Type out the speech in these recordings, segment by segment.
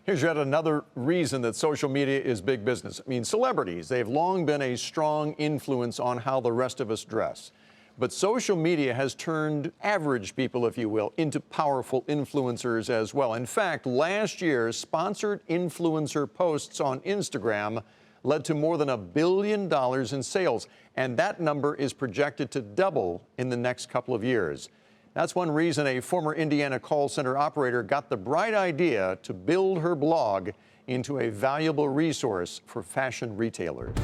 Here's yet another reason that social media is big business. I mean, celebrities, they've long been a strong influence on how the rest of us dress. But social media has turned average people, if you will, into powerful influencers as well. In fact, last year's sponsored influencer posts on Instagram led to more than $1 billion in sales. And that number is projected to double in the next couple of years. That's one reason a former Indiana call center operator got the bright idea to build her blog into a valuable resource for fashion retailers.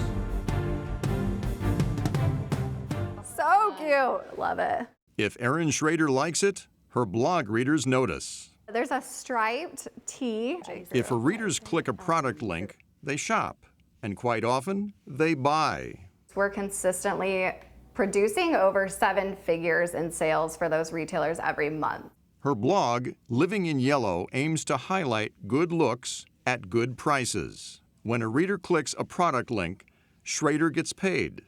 So cute. Love it. If Erin Schrader likes it, her blog readers notice. There's a striped tee. If her readers click a product link, they shop. And quite often, they buy. We're consistently producing over 7 figures in sales for those retailers every month. Her blog, Living in Yellow, aims to highlight good looks at good prices. When a reader clicks a product link, Schrader gets paid.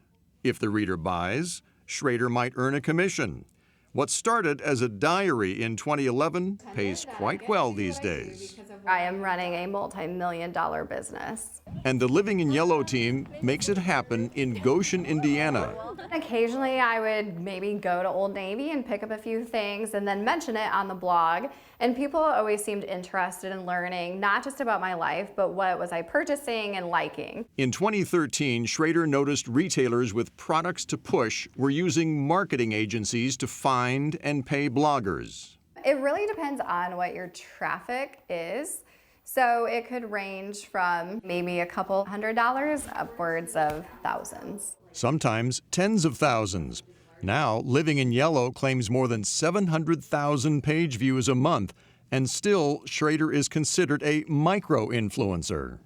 If the reader buys, Schrader might earn a commission. What started as a diary in 2011 pays quite well these days. I am running a multi-million-dollar business. And the Living in Yellow team makes it happen in Goshen, Indiana. Occasionally, I would maybe go to Old Navy and pick up a few things and then mention it on the blog. And people always seemed interested in learning, not just about my life, but what was I purchasing and liking. In 2013, Schrader noticed retailers with products to push were using marketing agencies to find and pay bloggers. It really depends on what your traffic is. So it could range from maybe a couple $100 upwards of thousands. Sometimes tens of thousands. Now, Living in Yellow claims more than 700,000 page views a month, and still Schrader is considered a micro-influencer.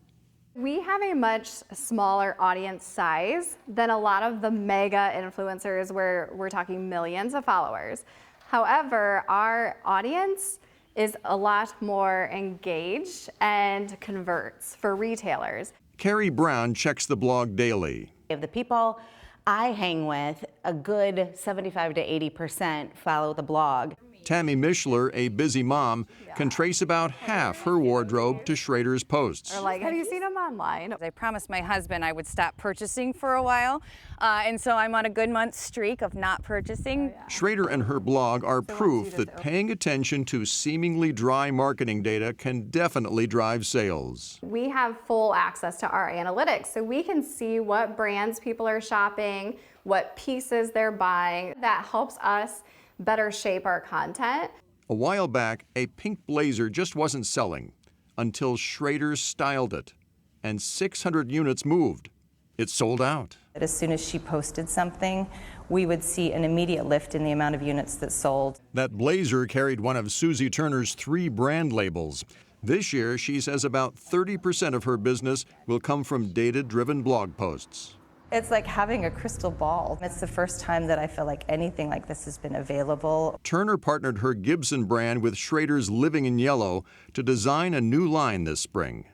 We have a much smaller audience size than a lot of the mega influencers where we're talking millions of followers. However, our audience is a lot more engaged and converts for retailers. Carrie Brown checks the blog daily. Of the people I hang with, a good 75 to 80% follow the blog. Tammy Mishler, a busy mom, can trace about half her wardrobe to Schrader's posts. Or like, have you seen them online? I promised my husband I would stop purchasing for a while, and so I'm on a good month streak of not purchasing. Schrader and her blog are proof that paying attention to seemingly dry marketing data can definitely drive sales. We have full access to our analytics, so we can see what brands people are shopping, what pieces they're buying. That helps us better shape our content. A while back, a pink blazer just wasn't selling until Schrader styled it, and 600 units moved. It sold out. As soon as she posted something, we would see an immediate lift in the amount of units that sold. That blazer carried one of Susie Turner's 3 brand labels. This year, she says about 30% of her business will come from data-driven blog posts. It's like having a crystal ball. It's the first time that I feel like anything like this has been available. Turner partnered her Gibson brand with Schrader's Living in Yellow to design a new line this spring.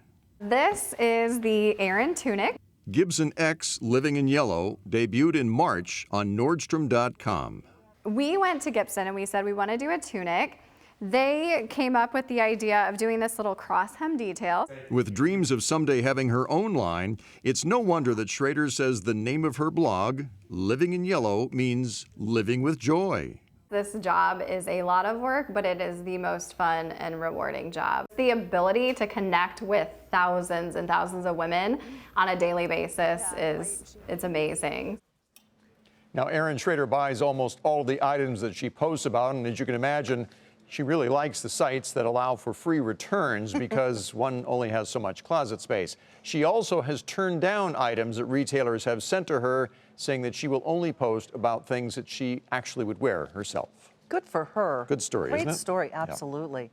This is the Erin tunic. Gibson X Living in Yellow debuted in March on Nordstrom.com. We went to Gibson and we said we want to do a tunic. They came up with the idea of doing this little cross hem detail. With dreams of someday having her own line, it's no wonder that Schrader says the name of her blog, Living in Yellow, means living with joy. This job is a lot of work, but it is the most fun and rewarding job. The ability to connect with thousands and thousands of women on a daily basis it's amazing. Now, Erin Schrader buys almost all the items that she posts about, and as you can imagine, she really likes the sites that allow for free returns because one only has so much closet space. She also has turned down items that retailers have sent to her, saying that she will only post about things that she actually would wear herself. Good for her. Good story, isn't it? Great story, absolutely.